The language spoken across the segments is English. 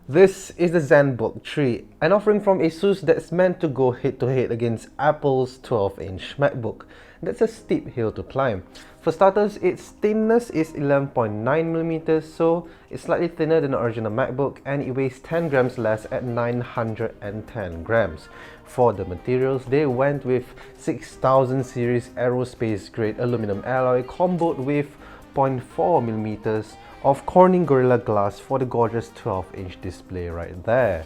This is the Zenbook 3, an offering from Asus that's meant to go head-to-head against Apple's 12-inch MacBook. That's a steep hill to climb. For starters, its thinness is 11.9mm, so it's slightly thinner than the original MacBook, and it weighs 10 grams less at 910 grams. For the materials, they went with 6000 series aerospace grade aluminum alloy comboed with 0.4mm of Corning Gorilla Glass for the gorgeous 12-inch display right there.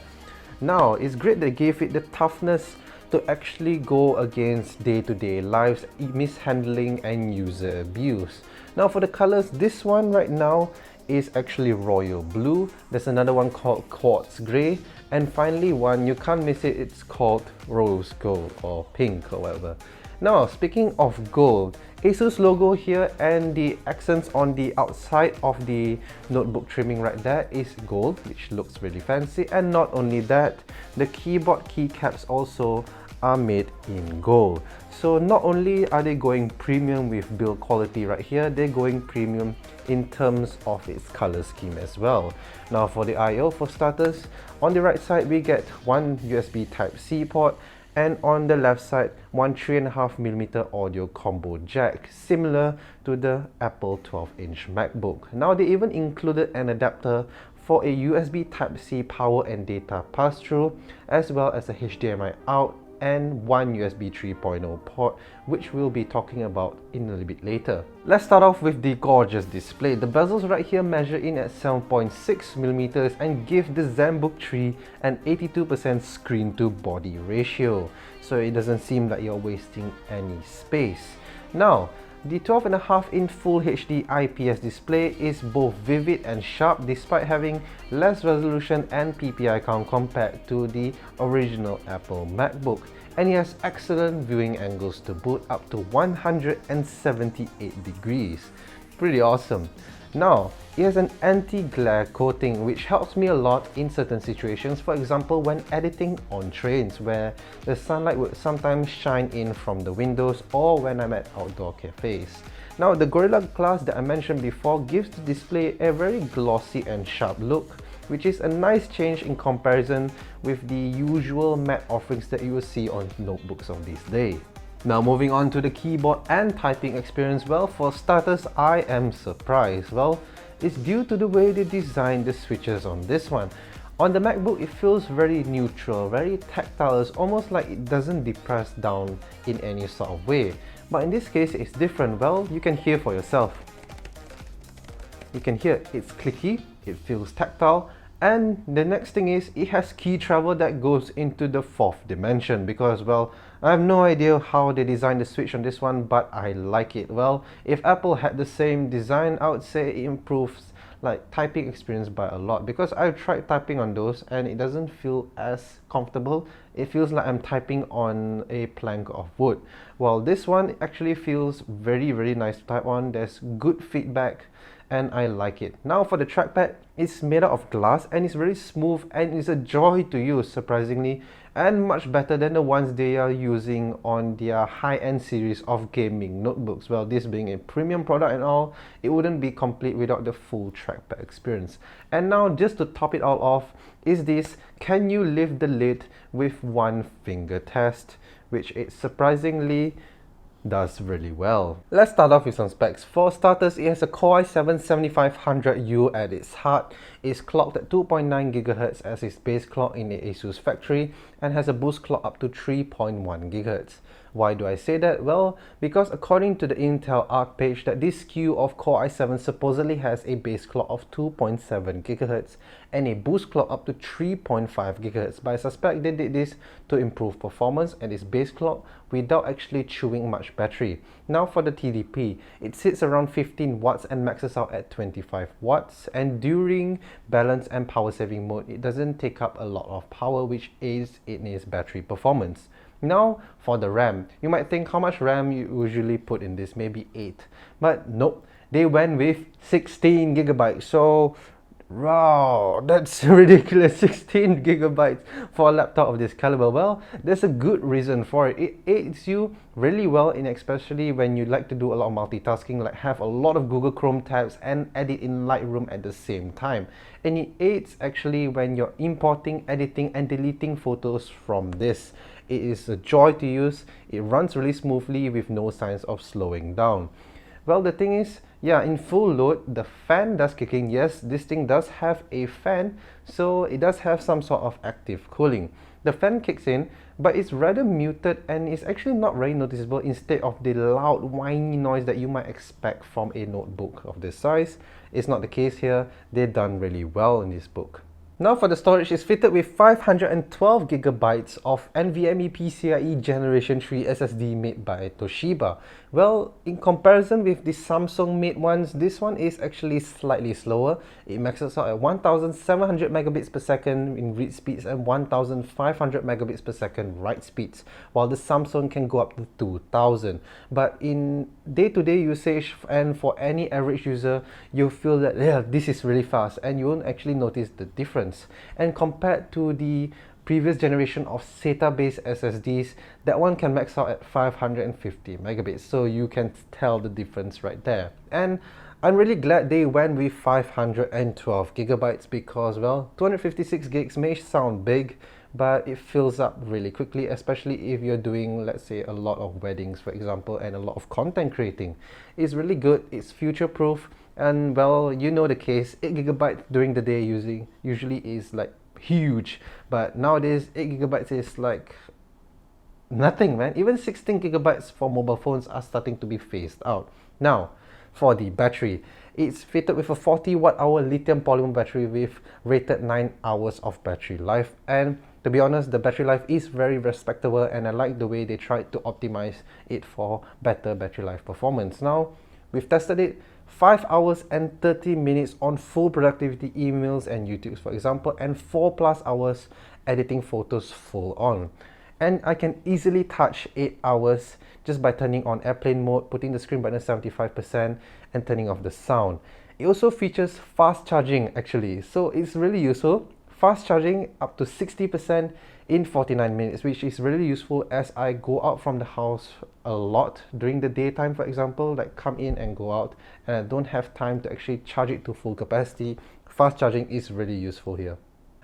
Now, it's great they gave it the toughness to actually go against day-to-day lives, mishandling and user abuse. Now for the colors, this one right now is actually royal blue. There's another one called quartz grey, and finally one, you can't miss it, it's called rose gold or pink or whatever. Now, speaking of gold, Asus logo here and the accents on the outside of the notebook trimming right there is gold, which looks really fancy. And not only that, the keyboard keycaps also are made in gold. So not only are they going premium with build quality right here, they're going premium in terms of its color scheme as well. Now for the I/O, for starters, on the right side we get one USB Type-C port, and on the left side, one 3.5mm audio combo jack, similar to the Apple 12-inch MacBook. Now they even included an adapter for a USB Type-C power and data pass-through, as well as a HDMI out and one USB 3.0 port, which we'll be talking about in a little bit later. Let's start off with the gorgeous display. The bezels right here measure in at 7.6mm and give the Zenbook 3 an 82% screen to body ratio, so it doesn't seem like you're wasting any space. Now, the 12.5-inch Full HD IPS display is both vivid and sharp despite having less resolution and PPI count compared to the original Apple MacBook, and it has excellent viewing angles to boot, up to 178 degrees. Pretty awesome. Now, it has an anti-glare coating which helps me a lot in certain situations, for example when editing on trains where the sunlight would sometimes shine in from the windows, or when I'm at outdoor cafes. Now the Gorilla Glass that I mentioned before gives the display a very glossy and sharp look, which is a nice change in comparison with the usual matte offerings that you will see on notebooks of this day. Now moving on to the keyboard and typing experience, well, for starters, I am surprised. Well, it's due to the way they designed the switches on this one. On the MacBook, it feels very neutral, very tactile. It's almost like it doesn't depress down in any sort of way. But in this case, it's different. Well, you can hear for yourself. You can hear it's clicky, it feels tactile. And the next thing is, it has key travel that goes into the fourth dimension, because, well, I have no idea how they designed the switch on this one, but I like it. Well, if Apple had the same design, I would say it improves like typing experience by a lot, because I've tried typing on those and it doesn't feel as comfortable. It feels like I'm typing on a plank of wood. Well, this one actually feels very nice to type on. There's good feedback and I like it. Now for the trackpad, it's made out of glass and it's very smooth and it's a joy to use, surprisingly, and much better than the ones they are using on their high-end series of gaming notebooks. Well, this being a premium product and all, it wouldn't be complete without the full trackpad experience. And now, just to top it all off, is this can you lift the lid with one finger test, which it surprisingly does really well. Let's start off with some specs. For starters, it has a Core i7-7500U at its heart. It's clocked at 2.9 GHz as its base clock in the Asus factory, and has a boost clock up to 3.1 GHz. Why do I say that? Well, because according to the Intel ARC page, that this SKU of Core i7 supposedly has a base clock of 2.7 GHz and a boost clock up to 3.5 GHz. But I suspect they did this to improve performance at its base clock without actually chewing much battery. Now for the TDP, it sits around 15 watts and maxes out at 25 watts, and during balance and power saving mode, it doesn't take up a lot of power, which aids in its battery performance. Now for the RAM, you might think how much RAM you usually put in this, maybe 8, but nope, they went with 16 GB. So Wow, that's ridiculous. 16 gigabytes for a laptop of this caliber. Well, there's a good reason for it. It aids you really well in, especially when you like to do a lot of multitasking, like have a lot of Google Chrome tabs and edit in Lightroom at the same time. And it aids actually when you're importing, editing and deleting photos from this. It is a joy to use. It runs really smoothly with no signs of slowing down. Well, the thing is, yeah, in full load, the fan does kick in. Yes, this thing does have a fan, so it does have some sort of active cooling. The fan kicks in, but it's rather muted and it's actually not very noticeable instead of the loud whiny noise that you might expect from a notebook of this size. It's not the case here. They've done really well in this book. Now for the storage, it's fitted with 512 gigabytes of NVMe PCIe Generation 3 SSD made by Toshiba. Well, in comparison with the Samsung made ones, this one is actually slightly slower. It maxes out at 1700 megabits per second in read speeds and 1500 megabits per second write speeds, while the Samsung can go up to 2000. But in day-to-day usage and for any average user, you feel that, yeah, this is really fast and you won't actually notice the difference. And compared to the previous generation of SATA-based SSDs, that one can max out at 550 megabits, so you can tell the difference right there. And I'm really glad they went with 512 gigabytes because, well, 256 gigs may sound big, but it fills up really quickly, especially if you're doing, let's say, a lot of weddings, for example, and a lot of content creating. It's really good, it's future-proof, and well, you know the case, 8 gigabytes during the day usually is like huge, but nowadays 8 gigabytes is like nothing, man. Even 16 gigabytes for mobile phones are starting to be phased out. Now, for the battery, it's fitted with a 40 watt hour lithium polymer battery with rated 9 hours of battery life. And to be honest, the battery life is very respectable and I like the way they tried to optimize it for better battery life performance. Now, we've tested it 5 hours and 30 minutes on full productivity emails and YouTube, for example, and 4 plus hours editing photos full on. And I can easily touch 8 hours just by turning on airplane mode, putting the screen button at 75% and turning off the sound. It also features fast charging actually, so it's really useful. Fast charging up to 60% in 49 minutes, which is really useful as I go out from the house a lot during the daytime, for example, like come in and go out and I don't have time to actually charge it to full capacity. Fast charging is really useful here.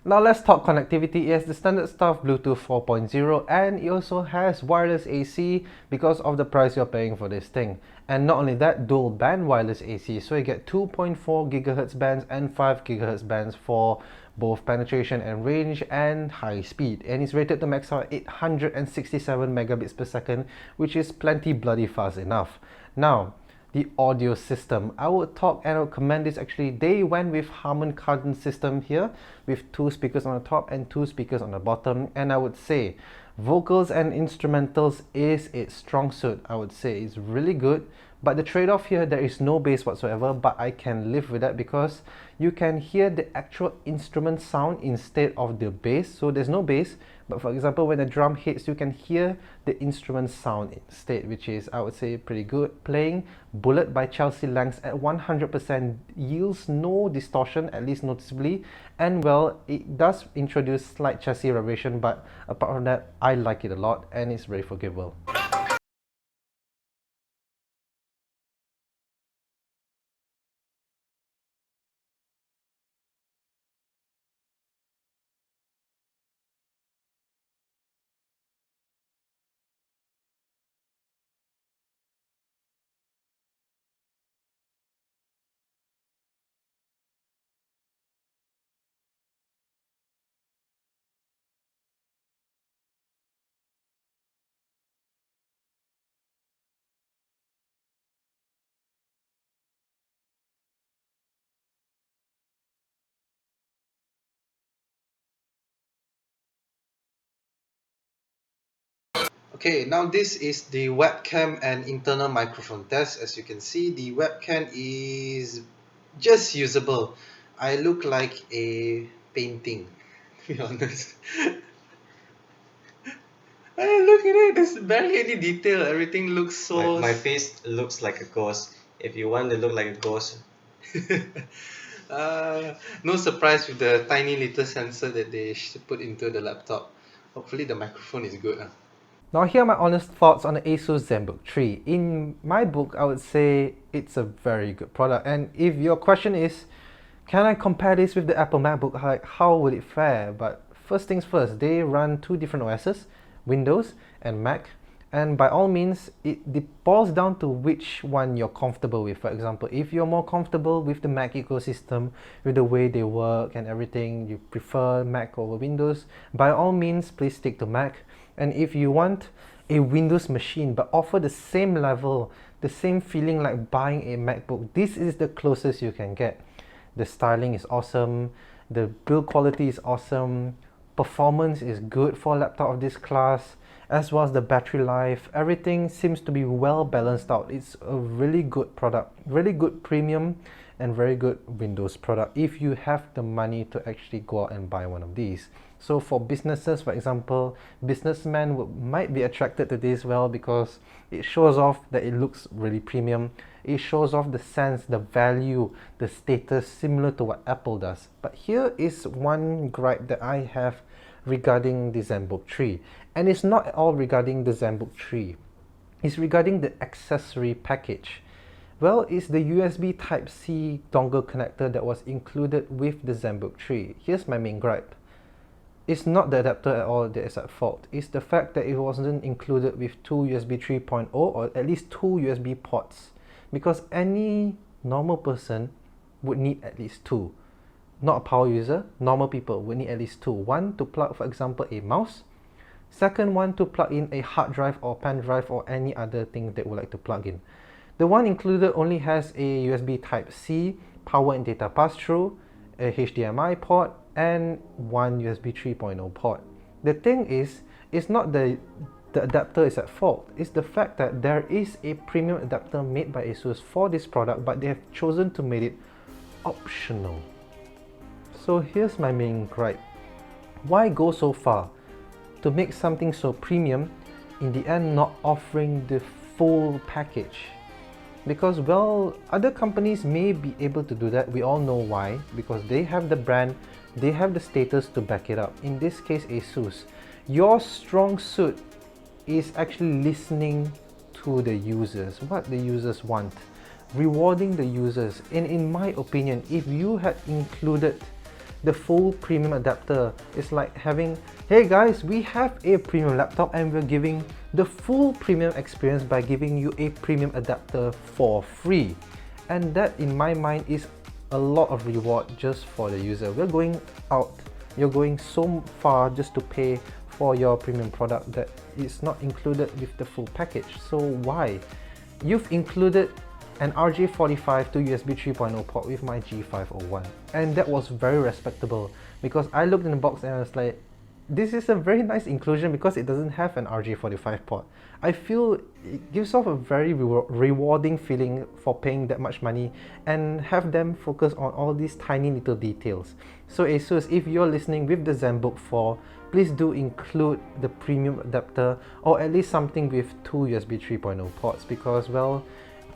Now let's talk connectivity. It has the standard stuff Bluetooth 4.0 and it also has wireless AC because of the price you're paying for this thing. And not only that, dual band wireless AC, so you get 2.4 GHz bands and 5 GHz bands for both penetration and range and high speed. And it's rated to max out 867 megabits per second, which is plenty bloody fast enough. Now, the audio system, I would talk and I would commend this actually. They went with Harman Kardon system here with 2 speakers on the top and 2 speakers on the bottom, and I would say vocals and instrumentals is its strong suit. I would say it's really good, but the trade-off here, there is no bass whatsoever, but I can live with that because you can hear the actual instrument sound instead of the bass. So there's no bass, but for example when the drum hits, you can hear the instrument sound instead, which is, I would say, pretty good. Playing Bullet by Chelsea Langs at 100% yields no distortion, at least noticeably, and well, it does introduce slight chassis vibration, but apart from that, I like it a lot and it's very forgivable. Okay, now this is the webcam and internal microphone test. As you can see, the webcam is just usable. I look like a painting, to be honest. Look at it, there's barely any detail. Everything looks so... My face looks like a ghost. If you want to look like a ghost, No surprise with the tiny little sensor that they put into the laptop. Hopefully the microphone is good. Now here are my honest thoughts on the Asus Zenbook 3. In my book, I would say it's a very good product. And if your question is, can I compare this with the Apple MacBook? Like, how would it fare? But first things first, they run two different OSs, Windows and Mac. And by all means, it boils down to which one you're comfortable with. For example, if you're more comfortable with the Mac ecosystem, with the way they work and everything, you prefer Mac over Windows, by all means, please stick to Mac. And if you want a Windows machine but offer the same level, the same feeling like buying a MacBook, this is the closest you can get. The styling is awesome, the build quality is awesome, performance is good for a laptop of this class, as well as the battery life. Everything seems to be well balanced out. It's a really good product, really good premium and very good Windows product if you have the money to actually go out and buy one of these. So for businesses, for example, businessmen might be attracted to this well because it shows off that it looks really premium. It shows off the sense, the value, the status similar to what Apple does. But here is one gripe that I have regarding the Zenbook 3. And it's not at all regarding the Zenbook 3. It's regarding the accessory package. Well, it's the USB Type-C dongle connector that was included with the Zenbook 3. Here's my main gripe. It's not the adapter at all that is at fault. It's the fact that it wasn't included with two USB 3.0 or at least two USB ports. Because any normal person would need at least two. Not a power user, normal people would need at least two. One to plug, for example, a mouse. Second one to plug in a hard drive or pen drive or any other thing that would like to plug in. The one included only has a USB Type-C, power and data pass-through, a HDMI port, and one USB 3.0 port. The thing is, it's not the adapter is at fault. It's the fact that there is a premium adapter made by Asus for this product, but they have chosen to make it optional. So here's my main gripe. Why go so far to make something so premium, in the end not offering the full package? Because, well, other companies may be able to do that. We all know why. Because they have the brand, they have the status to back it up. In this case, Asus. Your strong suit is actually listening to the users, what the users want, rewarding the users. And in my opinion, if you had included the full premium adapter, it's like having, hey guys, we have a premium laptop and we're giving the full premium experience by giving you a premium adapter for free. And that, in my mind, is a lot of reward just for the user. We're going out, you're going so far just to pay for your premium product that is not included with the full package. So why? You've included an RJ45 to USB 3.0 port with my G501, and that was very respectable because I looked in the box and I was like, this is a very nice inclusion because it doesn't have an RJ45 port. I feel it gives off a very rewarding feeling for paying that much money and have them focus on all these tiny little details. So Asus, if you're listening with the Zenbook 4, please do include the premium adapter or at least something with two USB 3.0 ports because, well,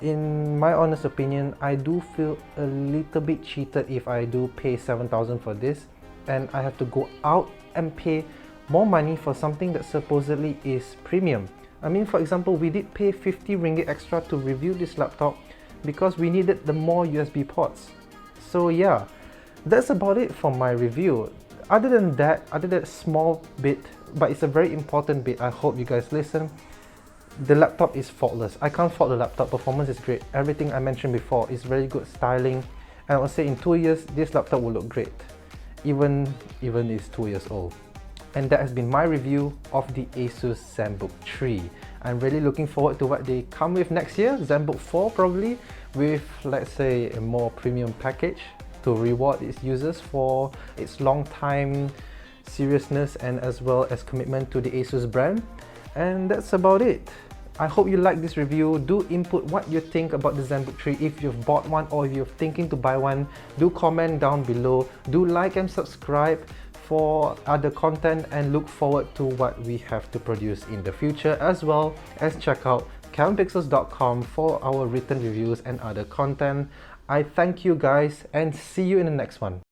in my honest opinion, I do feel a little bit cheated if I do pay 7,000 for this and I have to go out and pay more money for something that supposedly is premium. I mean, for example, we did pay 50 ringgit extra to review this laptop because we needed the more USB ports. So yeah, that's about it for my review. Other than that small bit, but it's a very important bit, I hope you guys listen. The laptop is faultless. I can't fault the laptop. Performance is great. Everything I mentioned before is very good styling. And I would say in 2 years, this laptop will look great. Even it's 2 years old. And that has been my review of the Asus Zenbook 3. I'm really looking forward to what they come with next year. Zenbook 4 probably, with, let's say, a more premium package to reward its users for its long time seriousness and as well as commitment to the Asus brand. And that's about it. I hope you like this review. Do input what you think about the Zenbook 3. If you've bought one or if you're thinking to buy one, do comment down below. Do like and subscribe for other content and look forward to what we have to produce in the future, as well as check out CalvinPixels.com for our written reviews and other content. I thank you guys and see you in the next one.